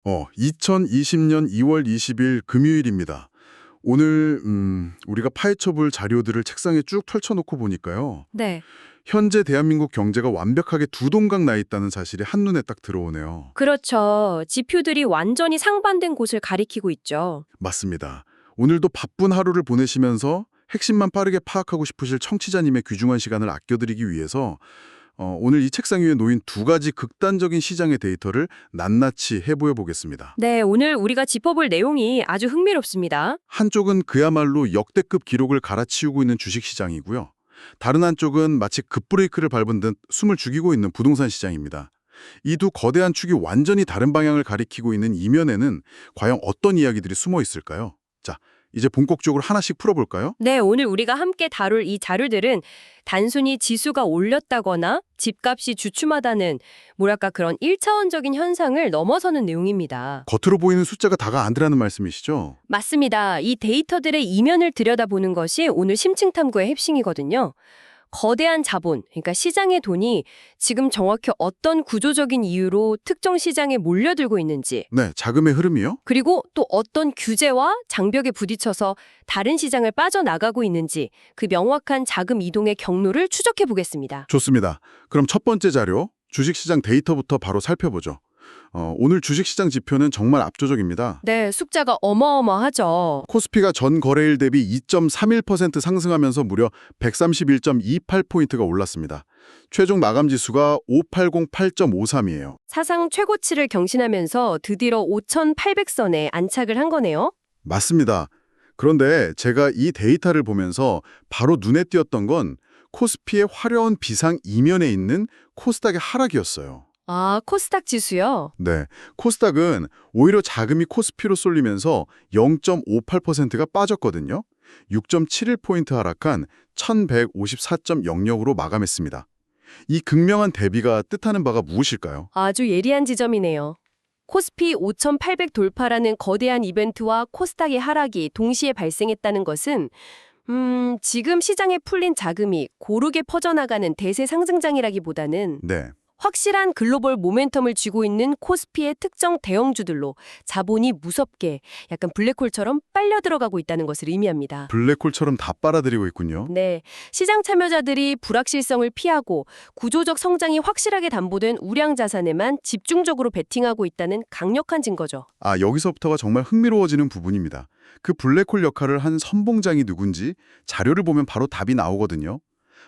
2020년 2월 20일 금요일입니다. 오늘 우리가 파헤쳐볼 자료들을 책상에 쭉 펼쳐놓고 보니까요. 네, 현재 대한민국 경제가 완벽하게 두 동강 나 있다는 사실이 한눈에 딱 들어오네요. 그렇죠. 지표들이 완전히 상반된 곳을 가리키고 있죠. 맞습니다. 오늘도 바쁜 하루를 보내시면서 핵심만 빠르게 파악하고 싶으실 청취자님의 귀중한 시간을 아껴드리기 위해서 오늘 이 책상 위에 놓인 두 가지 극단적인 시장의 데이터를 낱낱이 해부해 보겠습니다. 네, 오늘 우리가 짚어볼 내용이 아주 흥미롭습니다. 한쪽은 그야말로 역대급 기록을 갈아치우고 있는 주식시장이고요. 다른 한쪽은 마치 급브레이크를 밟은 듯 숨을 죽이고 있는 부동산 시장입니다. 이 두 거대한 축이 완전히 다른 방향을 가리키고 있는 이면에는 과연 어떤 이야기들이 숨어 있을까요? 자, 이제 본격적으로 하나씩 풀어볼까요? 네, 오늘 우리가 함께 다룰 이 자료들은 단순히 지수가 올렸다거나 집값이 주춤하다는 뭐랄까 그런 1차원적인 현상을 넘어서는 내용입니다. 겉으로 보이는 숫자가 다가 안 되라는 말씀이시죠? 맞습니다. 이 데이터들의 이면을 들여다보는 것이 오늘 심층 탐구의 핵심이거든요. 거대한 자본, 그러니까 시장의 돈이 지금 정확히 어떤 구조적인 이유로 특정 시장에 몰려들고 있는지, 네, 자금의 흐름이요? 그리고 또 어떤 규제와 장벽에 부딪혀서 다른 시장을 빠져나가고 있는지 그 명확한 자금 이동의 경로를 추적해 보겠습니다. 좋습니다. 그럼 첫 번째 자료, 주식시장 데이터부터 바로 살펴보죠. 오늘 주식시장 지표는 정말 압도적입니다. 네, 숫자가 어마어마하죠. 코스피가 전 거래일 대비 2.31% 상승하면서 무려 131.28포인트가 올랐습니다. 최종 마감 지수가 5808.53이에요. 사상 최고치를 경신하면서 드디어 5,800선에 안착을 한 거네요. 맞습니다. 그런데 제가 이 데이터를 보면서 바로 눈에 띄었던 건 코스피의 화려한 비상 이면에 있는 코스닥의 하락이었어요. 아, 코스닥 지수요? 네, 코스닥은 오히려 자금이 코스피로 쏠리면서 0.58%가 빠졌거든요. 6.71포인트 하락한 1154.00으로 마감했습니다. 이 극명한 대비가 뜻하는 바가 무엇일까요? 아주 예리한 지점이네요. 코스피 5,800 돌파라는 거대한 이벤트와 코스닥의 하락이 동시에 발생했다는 것은 지금 시장에 풀린 자금이 고르게 퍼져나가는 대세 상승장이라기보다는 네, 확실한 글로벌 모멘텀을 쥐고 있는 코스피의 특정 대형주들로 자본이 무섭게 약간 블랙홀처럼 빨려 들어가고 있다는 것을 의미합니다. 블랙홀처럼 다 빨아들이고 있군요. 네, 시장 참여자들이 불확실성을 피하고 구조적 성장이 확실하게 담보된 우량 자산에만 집중적으로 베팅하고 있다는 강력한 증거죠. 아, 여기서부터가 정말 흥미로워지는 부분입니다. 그 블랙홀 역할을 한 선봉장이 누군지 자료를 보면 바로 답이 나오거든요.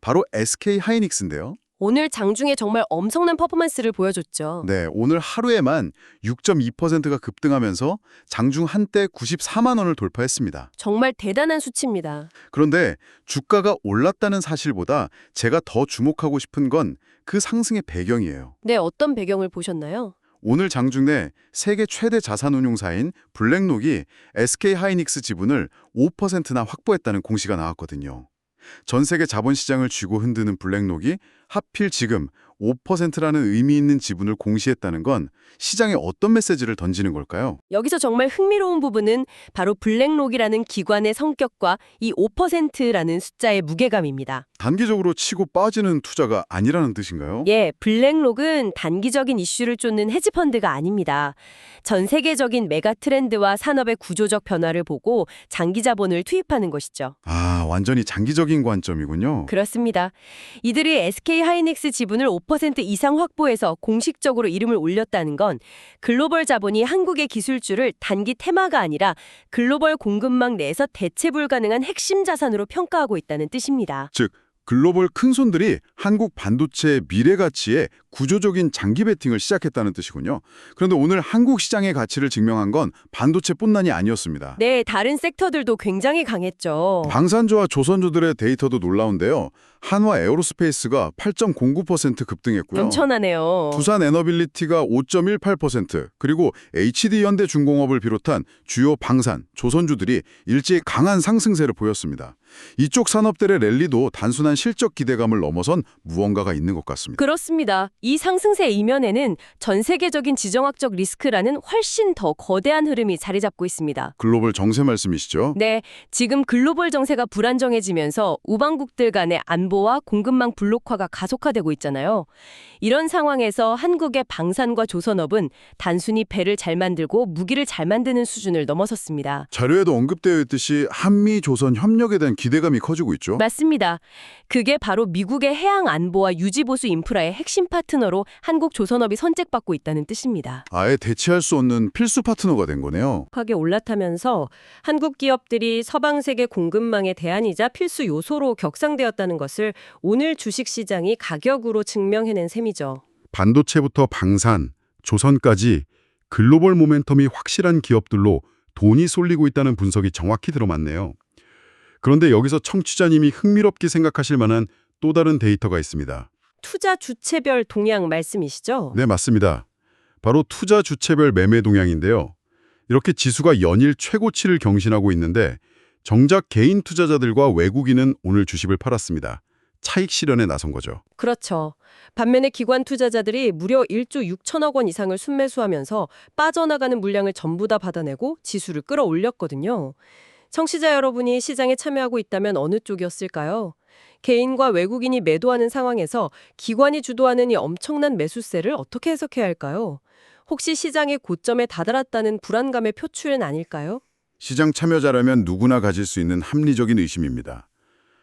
바로 SK 하이닉스인데요. 오늘 장중에 정말 엄청난 퍼포먼스를 보여줬죠. 네, 오늘 하루에만 6.2%가 급등하면서 장중 한때 94만 원을 돌파했습니다. 정말 대단한 수치입니다. 그런데 주가가 올랐다는 사실보다 제가 더 주목하고 싶은 건 그 상승의 배경이에요. 네, 어떤 배경을 보셨나요? 오늘 장중 내 세계 최대 자산운용사인 블랙록이 SK 하이닉스 지분을 5%나 확보했다는 공시가 나왔거든요. 전 세계 자본시장을 쥐고 흔드는 블랙록이 하필 지금 5%라는 의미 있는 지분을 공시했다는 건 시장에 어떤 메시지를 던지는 걸까요? 여기서 정말 흥미로운 부분은 바로 블랙록이라는 기관의 성격과 이 5%라는 숫자의 무게감입니다. 단기적으로 치고 빠지는 투자가 아니라는 뜻인가요? 예, 블랙록은 단기적인 이슈를 쫓는 헤지펀드가 아닙니다. 전 세계적인 메가 트렌드와 산업의 구조적 변화를 보고 장기 자본을 투입하는 것이죠. 아, 완전히 장기적인 관점이군요. 그렇습니다. 이들이 SK 하이닉스 지분을 5% 이상 확보해서 공식적으로 이름을 올렸다는 건 글로벌 자본이 한국의 기술주를 단기 테마가 아니라 글로벌 공급망 내에서 대체 불가능한 핵심 자산으로 평가하고 있다는 뜻입니다. 즉, 글로벌 큰손들이 한국 반도체 미래 가치에 구조적인 장기 베팅을 시작했다는 뜻이군요. 그런데 오늘 한국 시장의 가치를 증명한 건 반도체뿐만이 아니었습니다. 네, 다른 섹터들도 굉장히 강했죠. 방산주와 조선주들의 데이터도 놀라운데요. 한화 에어로스페이스가 8.09% 급등했고요. 넘쳐나네요. 두산 에너빌리티가 5.18%, 그리고 HD현대중공업을 비롯한 주요 방산, 조선주들이 일제히 강한 상승세를 보였습니다. 이쪽 산업들의 랠리도 단순한 실적 기대감을 넘어선 무언가가 있는 것 같습니다. 그렇습니다. 이 상승세 이면에는 전 세계적인 지정학적 리스크라는 훨씬 더 거대한 흐름이 자리 잡고 있습니다. 글로벌 정세 말씀이시죠? 네, 지금 글로벌 정세가 불안정해지면서 우방국들 간의 안보 안보와 공급망 블록화가 가속화되고 있잖아요. 이런 상황에서 한국의 방산과 조선업은 단순히 배를 잘 만들고 무기를 잘 만드는 수준을 넘어섰습니다. 자료에도 언급되어 있듯이 한미 조선 협력에 대한 기대감이 커지고 있죠. 맞습니다. 그게 바로 미국의 해양 안보와 유지보수 인프라의 핵심 파트너로 한국 조선업이 선택받고 있다는 뜻입니다. 아예 대체할 수 없는 필수 파트너가 된 거네요. 하게 올라타면서 한국 기업들이 서방 세계 공급망의 대안이자 필수 요소로 격상되었다는 것을 오늘 주식시장이 가격으로 증명해낸 셈이죠. 반도체부터 방산, 조선까지 글로벌 모멘텀이 확실한 기업들로 돈이 쏠리고 있다는 분석이 정확히 들어맞네요. 그런데 여기서 청취자님이 흥미롭게 생각하실 만한 또 다른 데이터가 있습니다. 투자 주체별 동향 말씀이시죠? 네, 맞습니다. 바로 투자 주체별 매매 동향인데요. 이렇게 지수가 연일 최고치를 경신하고 있는데 정작 개인 투자자들과 외국인은 오늘 주식을 팔았습니다. 차익 실현에 나선 거죠. 그렇죠. 반면에 기관 투자자들이 무려 1조 6천억 원 이상을 순매수하면서 빠져나가는 물량을 전부 다 받아내고 지수를 끌어올렸거든요. 청취자 여러분이 시장에 참여하고 있다면 어느 쪽이었을까요? 개인과 외국인이 매도하는 상황에서 기관이 주도하는 이 엄청난 매수세를 어떻게 해석해야 할까요? 혹시 시장의 고점에 다다랐다는 불안감의 표출은 아닐까요? 시장 참여자라면 누구나 가질 수 있는 합리적인 의심입니다.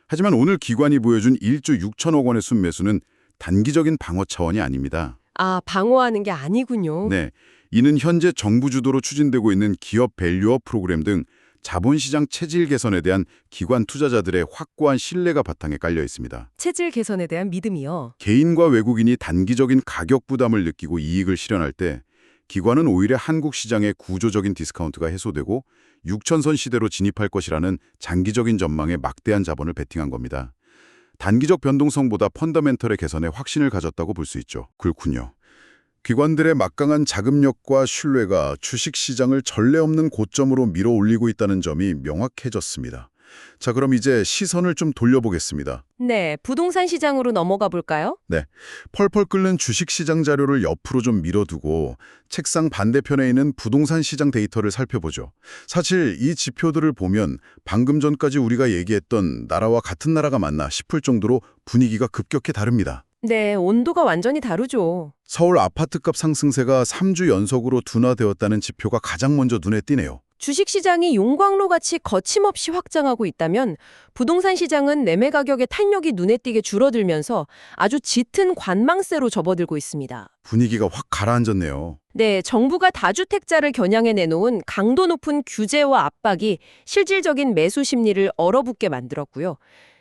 하지만 오늘 기관이 보여준 1조 6천억 원의 순매수는 단기적인 방어 차원이 아닙니다. 아, 방어하는 게 아니군요. 네, 이는 현재 정부 주도로 추진되고 있는 기업 밸류업 프로그램 등 자본시장 체질 개선에 대한 기관 투자자들의 확고한 신뢰가 바탕에 깔려 있습니다. 체질 개선에 대한 믿음이요. 개인과 외국인이 단기적인 가격 부담을 느끼고 이익을 실현할 때 기관은 오히려 한국 시장의 구조적인 디스카운트가 해소되고 6천선 시대로 진입할 것이라는 장기적인 전망에 막대한 자본을 베팅한 겁니다. 단기적 변동성보다 펀더멘털의 개선에 확신을 가졌다고 볼 수 있죠. 그렇군요. 기관들의 막강한 자금력과 신뢰가 주식시장을 전례 없는 고점으로 밀어올리고 있다는 점이 명확해졌습니다. 자, 그럼 이제 시선을 좀 돌려보겠습니다. 네, 부동산 시장으로 넘어가 볼까요? 네, 펄펄 끓는 주식시장 자료를 옆으로 좀 밀어두고 책상 반대편에 있는 부동산 시장 데이터를 살펴보죠. 사실 이 지표들을 보면 방금 전까지 우리가 얘기했던 나라와 같은 나라가 맞나 싶을 정도로 분위기가 급격히 다릅니다. 네, 온도가 완전히 다르죠. 서울 아파트값 상승세가 3주 연속으로 둔화되었다는 지표가 가장 먼저 눈에 띄네요. 주식시장이 용광로같이 거침없이 확장하고 있다면 부동산 시장은 매매 가격의 탄력이 눈에 띄게 줄어들면서 아주 짙은 관망세로 접어들고 있습니다. 분위기가 확 가라앉았네요. 네, 정부가 다주택자를 겨냥해 내놓은 강도 높은 규제와 압박이 실질적인 매수 심리를 얼어붙게 만들었고요.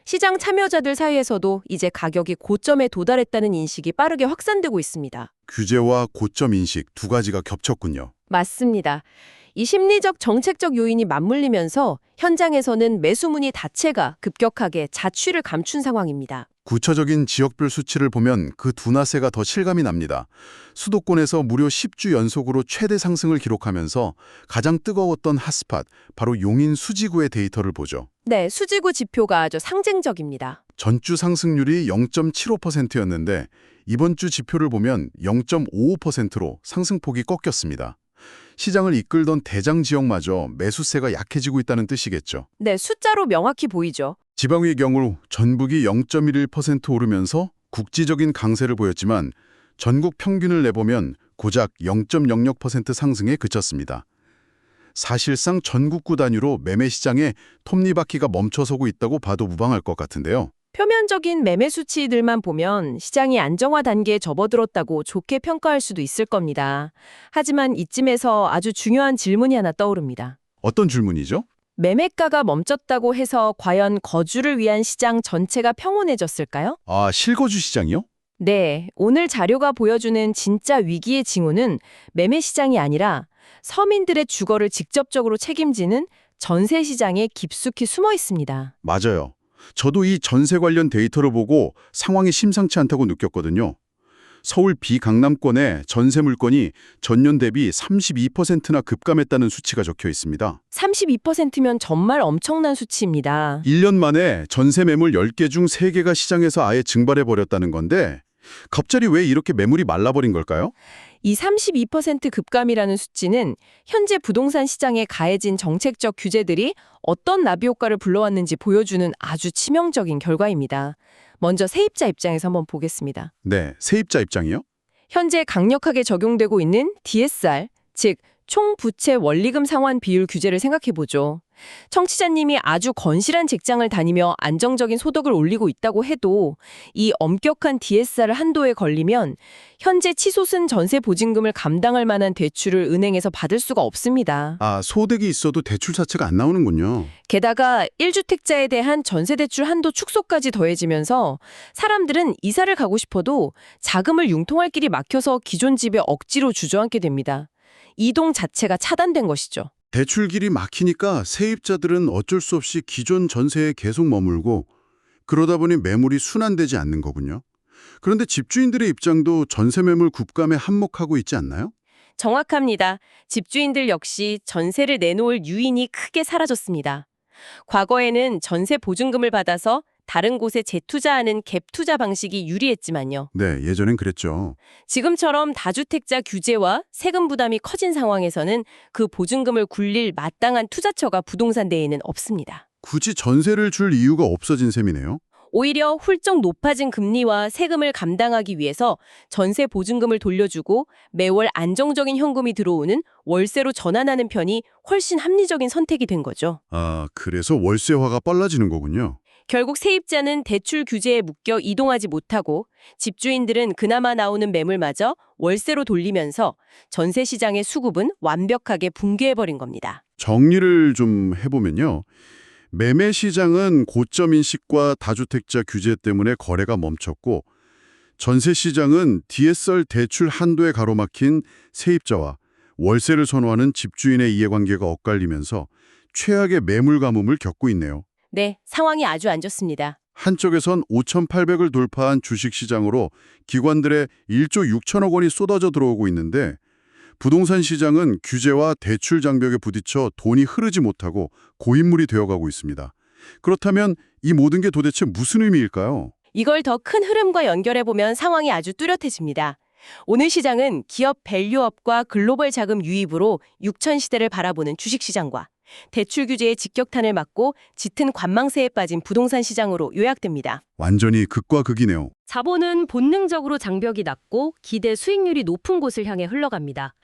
시장 참여자들 사이에서도 이제 가격이 고점에 도달했다는 인식이 빠르게 확산되고 있습니다. 규제와 고점 인식 두 가지가 겹쳤군요. 맞습니다. 이 심리적 정책적 요인이 맞물리면서 현장에서는 매수문의 자체가 급격하게 자취를 감춘 상황입니다. 구체적인 지역별 수치를 보면 그 둔화세가 더 실감이 납니다. 수도권에서 무려 10주 연속으로 최대 상승을 기록하면서 가장 뜨거웠던 핫스팟, 바로 용인 수지구의 데이터를 보죠. 네, 수지구 지표가 아주 상징적입니다. 전주 상승률이 0.75%였는데 이번 주 지표를 보면 0.55%로 상승폭이 꺾였습니다. 시장을 이끌던 대장 지역마저 매수세가 약해지고 있다는 뜻이겠죠. 네, 숫자로 명확히 보이죠. 지방의 경우 전북이 0.11% 오르면서 국지적인 강세를 보였지만 전국 평균을 내보면 고작 0.06% 상승에 그쳤습니다. 사실상 전국구 단위로 매매 시장에 톱니바퀴가 멈춰서고 있다고 봐도 무방할 것 같은데요. 표면적인 매매 수치들만 보면 시장이 안정화 단계에 접어들었다고 좋게 평가할 수도 있을 겁니다. 하지만 이쯤에서 아주 중요한 질문이 하나 떠오릅니다. 어떤 질문이죠? 매매가가 멈췄다고 해서 과연 거주를 위한 시장 전체가 평온해졌을까요? 아, 실거주 시장이요? 네, 오늘 자료가 보여주는 진짜 위기의 징후는 매매 시장이 아니라 서민들의 주거를 직접적으로 책임지는 전세 시장에 깊숙이 숨어 있습니다. 맞아요. 저도 이 전세 관련 데이터를 보고 상황이 심상치 않다고 느꼈거든요. 서울 비강남권의 전세 물건이 전년 대비 32%나 급감했다는 수치가 적혀 있습니다. 32%면 정말 엄청난 수치입니다. 1년 만에 전세 매물 10개 중 3개가 시장에서 아예 증발해버렸다는 건데 갑자기 왜 이렇게 매물이 말라버린 걸까요? 이 32% 급감이라는 수치는 현재 부동산 시장에 가해진 정책적 규제들이 어떤 나비 효과를 불러왔는지 보여주는 아주 치명적인 결과입니다. 먼저 세입자 입장에서 한번 보겠습니다. 네, 세입자 입장이요? 현재 강력하게 적용되고 있는 DSR, 즉 총부채 원리금 상환 비율 규제를 생각해보죠. 청취자님이 아주 건실한 직장을 다니며 안정적인 소득을 올리고 있다고 해도 이 엄격한 DSR 한도에 걸리면 현재 치솟은 전세 보증금을 감당할 만한 대출을 은행에서 받을 수가 없습니다. 아, 소득이 있어도 대출 자체가 안 나오는군요. 게다가 1주택자에 대한 전세 대출 한도 축소까지 더해지면서 사람들은 이사를 가고 싶어도 자금을 융통할 길이 막혀서 기존 집에 억지로 주저앉게 됩니다. 이동 자체가 차단된 것이죠. 대출길이 막히니까 세입자들은 어쩔 수 없이 기존 전세에 계속 머물고 그러다 보니 매물이 순환되지 않는 거군요. 그런데 집주인들의 입장도 전세 매물 굽감에 한몫하고 있지 않나요? 정확합니다. 집주인들 역시 전세를 내놓을 유인이 크게 사라졌습니다. 과거에는 전세 보증금을 받아서 다른 곳에 재투자하는 갭 투자 방식이 유리했지만요. 네, 예전엔 그랬죠. 지금처럼 다주택자 규제와 세금 부담이 커진 상황에서는 그 보증금을 굴릴 마땅한 투자처가 부동산 대에는 없습니다. 굳이 전세를 줄 이유가 없어진 셈이네요. 오히려 훌쩍 높아진 금리와 세금을 감당하기 위해서 전세 보증금을 돌려주고 매월 안정적인 현금이 들어오는 월세로 전환하는 편이 훨씬 합리적인 선택이 된 거죠. 아, 그래서 월세화가 빨라지는 거군요. 결국 세입자는 대출 규제에 묶여 이동하지 못하고 집주인들은 그나마 나오는 매물마저 월세로 돌리면서 전세 시장의 수급은 완벽하게 붕괴해버린 겁니다. 정리를 좀 해보면요. 매매 시장은 고점 인식과 다주택자 규제 때문에 거래가 멈췄고 전세 시장은 DSR 대출 한도에 가로막힌 세입자와 월세를 선호하는 집주인의 이해관계가 엇갈리면서 최악의 매물 가뭄을 겪고 있네요. 네, 상황이 아주 안 좋습니다. 한쪽에선 5,800을 돌파한 주식시장으로 기관들의 1조 6천억 원이 쏟아져 들어오고 있는데 부동산 시장은 규제와 대출 장벽에 부딪혀 돈이 흐르지 못하고 고인물이 되어가고 있습니다. 그렇다면 이 모든 게 도대체 무슨 의미일까요? 이걸 더 큰 흐름과 연결해보면 상황이 아주 뚜렷해집니다. 오늘 시장은 기업 밸류업과 글로벌 자금 유입으로 6천 시대를 바라보는 주식시장과 대출 규제의 직격탄을 맞고 짙은 관망세에 빠진 부동산 시장으로 요약됩니다. 완전히 극과 극이네요. 자본은 본능적으로 장벽이 낮고 기대 수익률이 높은 곳을 향해 흘러갑니다.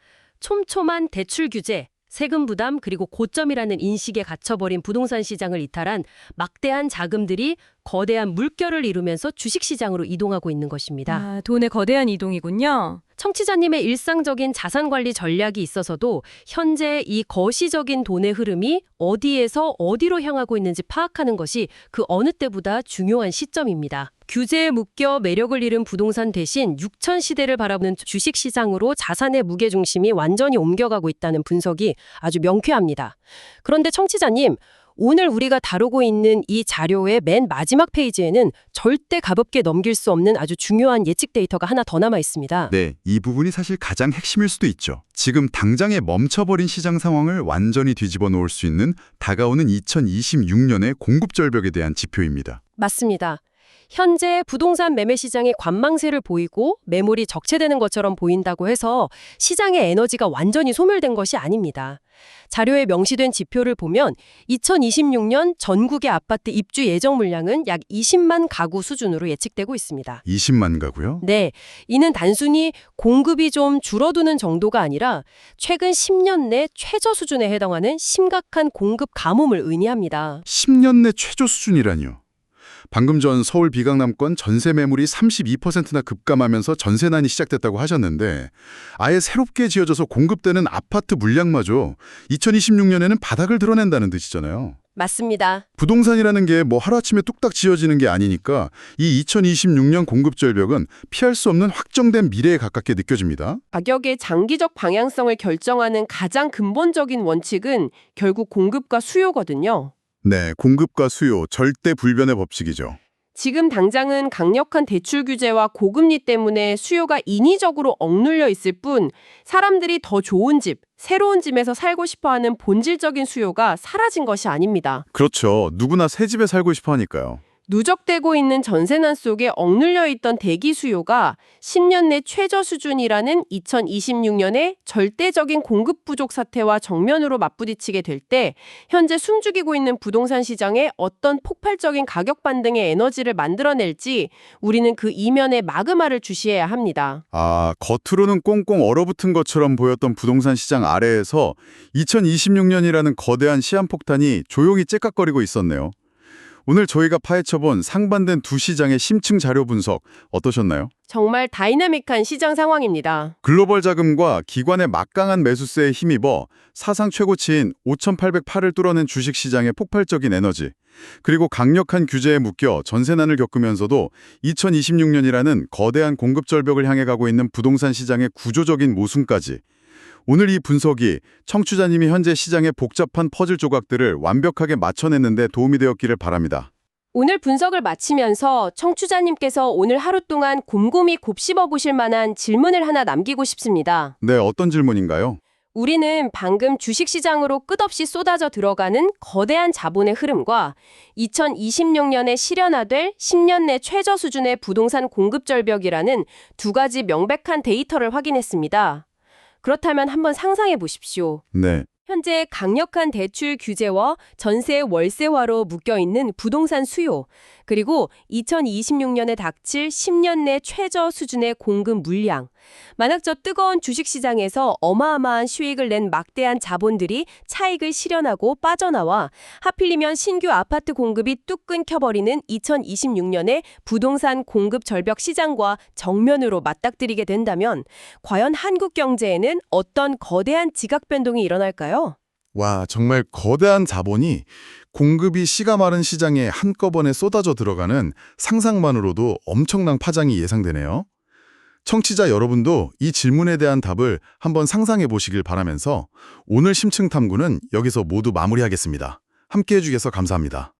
촘촘한 대출 규제, 세금 부담 그리고 고점이라는 인식에 갇혀버린 부동산 시장을 이탈한 막대한 자금들이 거대한 물결을 이루면서 주식시장으로 이동하고 있는 것입니다. 돈의 거대한 이동이군요. 청취자님의 일상적인 자산관리 전략이 있어서도 현재 이 거시적인 돈의 흐름이 어디에서 어디로 향하고 있는지 파악하는 것이 그 어느 때보다 중요한 시점입니다. 규제에 묶여 매력을 잃은 부동산 대신 6천 시대를 바라보는 주식시장으로 자산의 무게중심이 완전히 옮겨가고 있다는 분석이 아주 명쾌합니다. 그런데 청취자님, 오늘 우리가 다루고 있는 이 자료의 맨 마지막 페이지에는 절대 가볍게 넘길 수 없는 아주 중요한 예측 데이터가 하나 더 남아 있습니다. 네, 이 부분이 사실 가장 핵심일 수도 있죠. 지금 당장에 멈춰버린 시장 상황을 완전히 뒤집어 놓을 수 있는 다가오는 2026년의 공급 절벽에 대한 지표입니다. 맞습니다. 현재 부동산 매매 시장의 관망세를 보이고 매물이 적체되는 것처럼 보인다고 해서 시장의 에너지가 완전히 소멸된 것이 아닙니다. 자료에 명시된 지표를 보면 2026년 전국의 아파트 입주 예정 물량은 약 20만 가구 수준으로 예측되고 있습니다. 20만 가구요? 네, 이는 단순히 공급이 좀 줄어드는 정도가 아니라 최근 10년 내 최저 수준에 해당하는 심각한 공급 가뭄을 의미합니다. 10년 내 최저 수준이라뇨. 방금 전 서울 비강남권 전세 매물이 32%나 급감하면서 전세난이 시작됐다고 하셨는데 아예 새롭게 지어져서 공급되는 아파트 물량마저 2026년에는 바닥을 드러낸다는 뜻이잖아요. 맞습니다. 부동산이라는 게 뭐 하루아침에 뚝딱 지어지는 게 아니니까 이 2026년 공급 절벽은 피할 수 없는 확정된 미래에 가깝게 느껴집니다. 가격의 장기적 방향성을 결정하는 가장 근본적인 원칙은 결국 공급과 수요거든요. 네, 공급과 수요, 절대 불변의 법칙이죠. 지금 당장은 강력한 대출 규제와 고금리 때문에 수요가 인위적으로 억눌려 있을 뿐 사람들이 더 좋은 집, 새로운 집에서 살고 싶어하는 본질적인 수요가 사라진 것이 아닙니다. 그렇죠. 누구나 새 집에 살고 싶어 하니까요. 누적되고 있는 전세난 속에 억눌려 있던 대기 수요가 10년 내 최저 수준이라는 2026년의 절대적인 공급 부족 사태와 정면으로 맞부딪히게 될 때 현재 숨죽이고 있는 부동산 시장에 어떤 폭발적인 가격 반등의 에너지를 만들어낼지 우리는 그 이면의 마그마를 주시해야 합니다. 아, 겉으로는 꽁꽁 얼어붙은 것처럼 보였던 부동산 시장 아래에서 2026년이라는 거대한 시한폭탄이 조용히 째깍거리고 있었네요. 오늘 저희가 파헤쳐본 상반된 두 시장의 심층 자료 분석 어떠셨나요? 정말 다이나믹한 시장 상황입니다. 글로벌 자금과 기관의 막강한 매수세에 힘입어 사상 최고치인 5,808을 뚫어낸 주식시장의 폭발적인 에너지, 그리고 강력한 규제에 묶여 전세난을 겪으면서도 2026년이라는 거대한 공급 절벽을 향해 가고 있는 부동산 시장의 구조적인 모순까지, 오늘 이 분석이 청취자님이 현재 시장의 복잡한 퍼즐 조각들을 완벽하게 맞춰냈는데 도움이 되었기를 바랍니다. 오늘 분석을 마치면서 청취자님께서 오늘 하루 동안 곰곰이 곱씹어 보실 만한 질문을 하나 남기고 싶습니다. 네, 어떤 질문인가요? 우리는 방금 주식시장으로 끝없이 쏟아져 들어가는 거대한 자본의 흐름과 2026년에 실현화될 10년 내 최저 수준의 부동산 공급 절벽이라는 두 가지 명백한 데이터를 확인했습니다. 그렇다면 한번 상상해 보십시오. 네. 현재 강력한 대출 규제와 전세 월세화로 묶여있는 부동산 수요, 그리고 2026년에 닥칠 10년 내 최저 수준의 공급 물량. 만약 저 뜨거운 주식시장에서 어마어마한 수익을 낸 막대한 자본들이 차익을 실현하고 빠져나와 하필이면 신규 아파트 공급이 뚝 끊겨버리는 2026년에 부동산 공급 절벽 시장과 정면으로 맞닥뜨리게 된다면 과연 한국 경제에는 어떤 거대한 지각 변동이 일어날까요? 와, 정말 거대한 자본이 공급이 씨가 마른 시장에 한꺼번에 쏟아져 들어가는 상상만으로도 엄청난 파장이 예상되네요. 청취자 여러분도 이 질문에 대한 답을 한번 상상해 보시길 바라면서 오늘 심층 탐구는 여기서 모두 마무리하겠습니다. 함께해 주셔서 감사합니다.